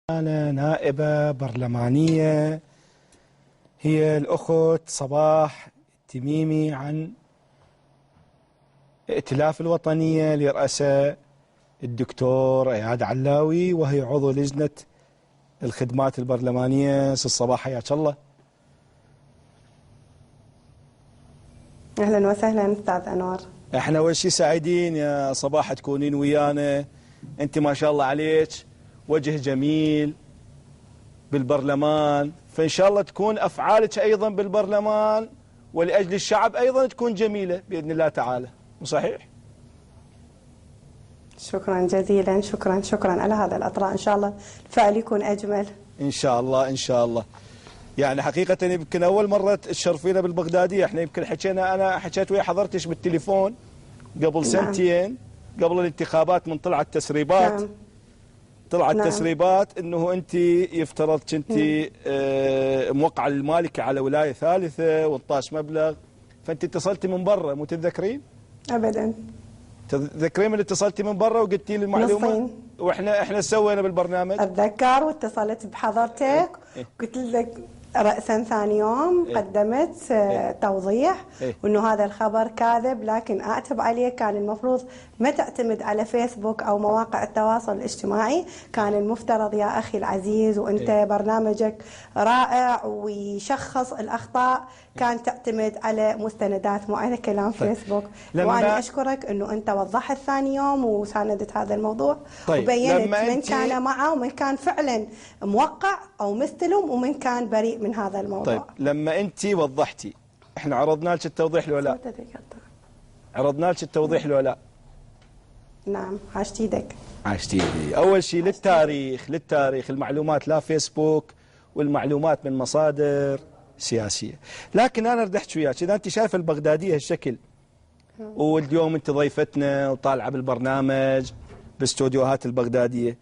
أنا نائبة برلمانية هي الأخت صباح التميمي عن ائتلاف الوطنية لرئاسة الدكتور إياد علاوي، وهي عضو لجنة الخدمات البرلمانية. ست صباح، حياك الله. أهلا وسهلا أستاذ أنور. احنا أول شيء سعيدين يا صباح تكونين ويانا. أنت ما شاء الله عليك وجه جميل بالبرلمان، فإن شاء الله تكون أفعالك أيضا بالبرلمان ولأجل الشعب أيضا تكون جميلة بإذن الله تعالى. مو صحيح؟ شكرا جزيلا، شكرا على هذا الأطراء. إن شاء الله الفعل يكون أجمل إن شاء الله إن شاء الله. يعني حقيقة يمكن أول مرة تشرفينا بالبغدادية. احنا يمكن أنا حكيت ويا حضرتك بالتليفون قبل سنتين قبل الانتخابات، من طلعت تسريبات. طلعت تسريبات انه انت يفترض كنت موقعه المالكه على ولايه ثالثه و12 مبلغ، فانت اتصلتي من برا. مو تتذكرين؟ ابدا. تتذكرين من اتصلتي من برا وقلتي لي المعلومه؟ واحنا سوينا بالبرنامج. اتذكر واتصلت بحضرتك قلت لك رأسا ثاني يوم قدمت توضيح وانه هذا الخبر كاذب، لكن اعتب عليه. كان المفروض ما تعتمد على فيسبوك او مواقع التواصل الاجتماعي، كان المفترض يا اخي العزيز وانت برنامجك رائع ويشخص الاخطاء، كان تعتمد على مستندات مو على كلام فيسبوك. وانا اشكرك انه انت وضحت ثاني يوم وساندت هذا الموضوع وبينت من كان معه ومن كان فعلا موقع او مستلم ومن كان بريء من هذا الموضوع. طيب لما انت وضحتي، احنا عرضنا لك التوضيح لو لا؟ عرضنا لك التوضيح لو لا؟ نعم. عاشت ايدك. عاشت ايدي. اول شيء للتاريخ المعلومات لا فيسبوك، والمعلومات من مصادر سياسيه. لكن انا بدي احكي وياك، اذا انت شايفه البغداديه هالشكل واليوم انت ضيفتنا وطالعه بالبرنامج باستوديوهات البغداديه،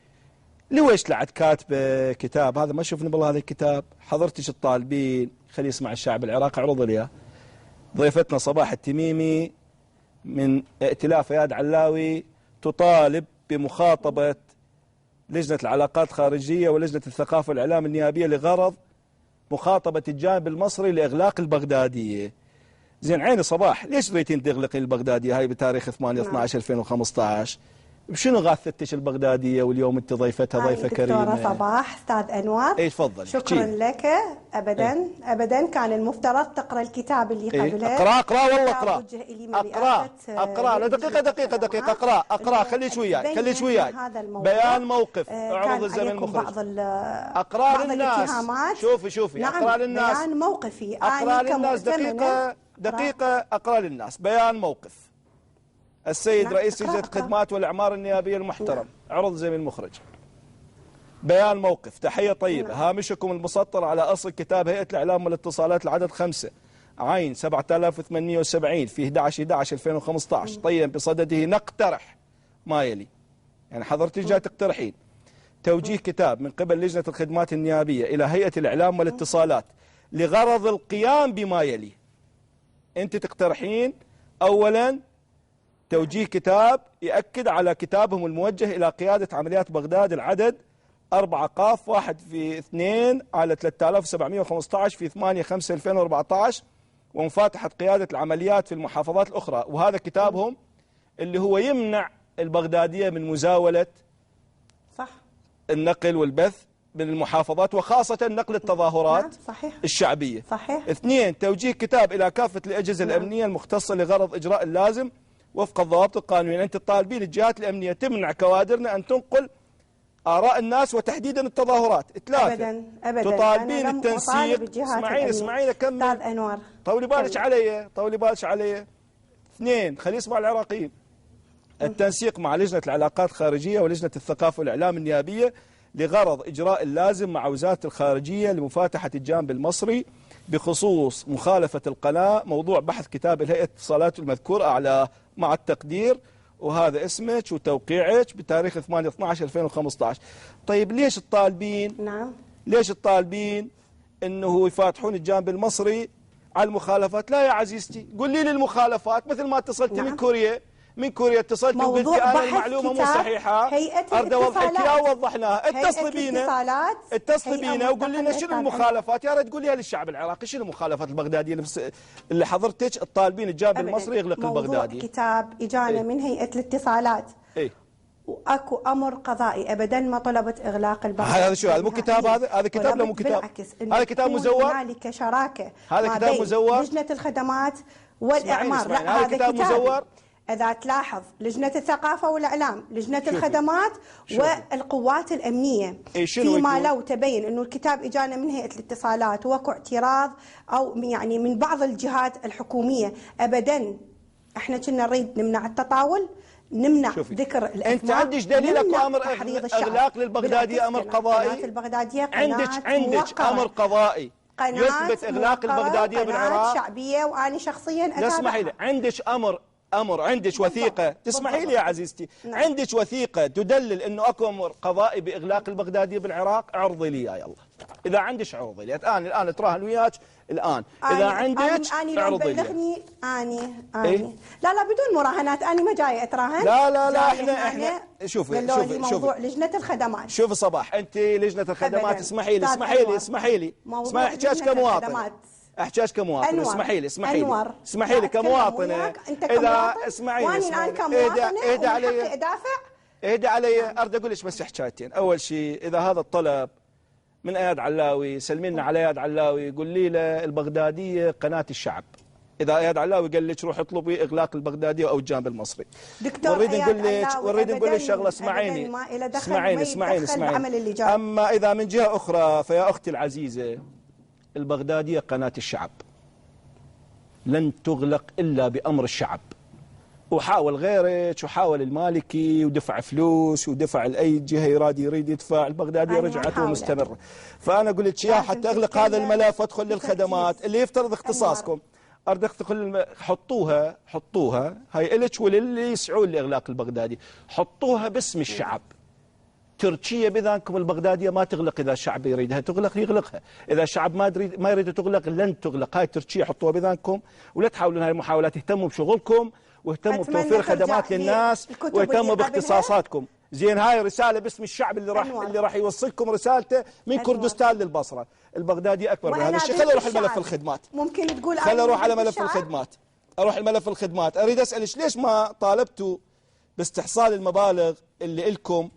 ليش لعد كاتبه كتاب؟ هذا ما شفنا بالله هذا الكتاب. حضرتك الطالبين خلي يسمع الشعب العراقي، عرض لي ضيفتنا صباح التميمي من ائتلاف اياد علاوي تطالب بمخاطبه لجنه العلاقات الخارجيه ولجنه الثقافه والاعلام النيابيه لغرض مخاطبه الجانب المصري لاغلاق البغداديه. زين عيني صباح، ليش ريتين تغلقين البغداديه هاي بتاريخ 8/12/2015؟ بشنو غاثتش البغداديه واليوم انت ضيفتها ضيفه كريمه؟ دكتوره صباح، استاذ انور. اي تفضل. شكرا لك. ابدا ابدا كان المفترض تقرا الكتاب اللي قبله. اقرا والله اقرا. لا دقيقه اقرا خليك وياي بيان موقف. اعرض الزمن المخرج. اقرا للناس. شوفي نعم. اقرا للناس بيان موقفي. اقرا للناس. دقيقه اقرا للناس بيان موقف السيد رئيس لجنة الخدمات والإعمار النيابية المحترم. عرض زميل المخرج. بيان موقف. تحية طيبة. هامشكم المسطر على أصل كتاب هيئة الإعلام والاتصالات العدد 5 عين 7870 في 11/11/2015. طيب بصدده نقترح ما يلي. يعني حضرتك جاي تقترحين توجيه كتاب من قبل لجنة الخدمات النيابية إلى هيئة الإعلام والاتصالات لغرض القيام بما يلي. أنت تقترحين أولا توجيه كتاب يأكد على كتابهم الموجه إلى قيادة عمليات بغداد العدد 4/1/2 على 3715 في 8/5/2014 ومفاتحة قيادة العمليات في المحافظات الأخرى. وهذا كتابهم اللي هو يمنع البغدادية من مزاولة النقل والبث من المحافظات وخاصة نقل التظاهرات الشعبية. 2 توجيه كتاب إلى كافة الأجهزة الأمنية المختصة لغرض إجراء اللازم وفق الضوابط القانونية. أنت تطالبين الجهات الأمنية تمنع كوادرنا أن تنقل آراء الناس وتحديدا التظاهرات. 3 تطالبين التنسيق. اسمعيني أكمل. أستاذ أنور طولي بالك علي. 2 خلي يسمع العراقيين. التنسيق مع لجنة العلاقات الخارجية ولجنة الثقافة والإعلام النيابية لغرض إجراء اللازم مع وزارة الخارجية لمفاتحة الجانب المصري بخصوص مخالفة القناة موضوع بحث كتاب الهيئة الاتصالات المذكور أعلى مع التقدير. وهذا اسمك وتوقيعك بتاريخ 8/12/2015. طيب ليش الطالبين؟ ليش الطالبين انه يفاتحون الجانب المصري على المخالفات؟ لا يا عزيزتي، قولي لي المخالفات مثل ما اتصلتي من كوريا من كوريا اتصلت وقلت انا المعلومه مو صحيحه، اريد اوضح لك اياها ووضحناها. اتصلي بينا وقول لنا شنو المخالفات، يا ريت تقوليها للشعب العراقي. شنو المخالفات البغداديه اللي حضرتك الطالبين الجانب المصري يغلق البغدادي؟ موضوع كتاب اجانا من هيئه الاتصالات واكو امر قضائي ابدا ما طلبت اغلاق البغدادي. هذا شو؟ هذا مو كتاب، هذا كتاب لا مو كتاب، هذا كتاب مزور. هنالك شراكه، هذا كتاب مزور. لجنه الخدمات والاعمار، لا هذا كتاب مزور. اذا تلاحظ لجنه الثقافه والاعلام، لجنه الخدمات والقوات الامنيه، فيما لو تبين انه الكتاب اجانا من هيئه الاتصالات واكو اعتراض او يعني من بعض الجهات الحكوميه، ابدا احنا كنا نريد نمنع التطاول، نمنع ذكر الاسماء. انت عندك دليل اكو امر اغلاق للبغدادي، امر قضائي؟ عندك امر قضائي يثبت اغلاق البغداديه بالعراق؟ شعبيه وانا شخصيا اتابعها. اسمحي لي، عندك امر عندك وثيقه، تسمحي لي يا عزيزتي، عندك وثيقه تدلل انه اكو امر قضائي باغلاق البغداديه بالعراق؟ اعرضي لي اياها يلا، اذا عندك عرضي لي الان اتراهن وياك الان، اذا عندك اعرضي لي. اني لا بدون مراهنات، اني ما جاي اتراهن. لا احنا شوفي موضوع لجنه الخدمات. شوفي صباح، انت لجنه الخدمات اسمحي لي احكيش كمواطن، احكيش كمواطن، اسمحي لي كمواطنه، اذا اسمعيني اهدى علي اريد اقول لك بس حكايتين. اول شيء، اذا هذا الطلب من اياد علاوي سلمي لنا على اياد علاوي، قولي له البغداديه قناه الشعب. اذا اياد علاوي قال لك روح اطلبي اغلاق البغداديه او الجانب المصري، ونريد نقول لك شغله، اسمعيني. اما اذا من جهه اخرى فيا اختي العزيزه، البغداديه قناه الشعب لن تغلق الا بامر الشعب. وحاول غيرك وحاول المالكي ودفع فلوس ودفع لاي جهه يريد يدفع، البغداديه رجعت ومستمره. فانا اقول لك يا حتى اغلق هذا الملف وادخل للخدمات اللي يفترض اختصاصكم، اريد حطوها هاي الك وللي يسعون لاغلاق البغدادي، حطوها باسم الشعب. تركيا بذانكم البغداديه ما تغلق، اذا الشعب يريدها تغلق يغلقها، اذا الشعب ما يريد تغلق لن تغلق. هاي تركيا حطوها بذانكم، ولا تحاولون هاي المحاولات. اهتموا بشغلكم واهتموا بتوفير خدمات للناس واهتموا باختصاصاتكم. زين هاي رساله باسم الشعب اللي راح يوصلكم رسالته من كردستان للبصره. البغدادي اكبر من هذا الشيء. خلينا نروح الملف الخدمات. ممكن تقول خلينا نروح على ملف الخدمات. اروح الملف الخدمات. اريد اسالك ليش ما طالبتوا باستحصال المبالغ اللي لكم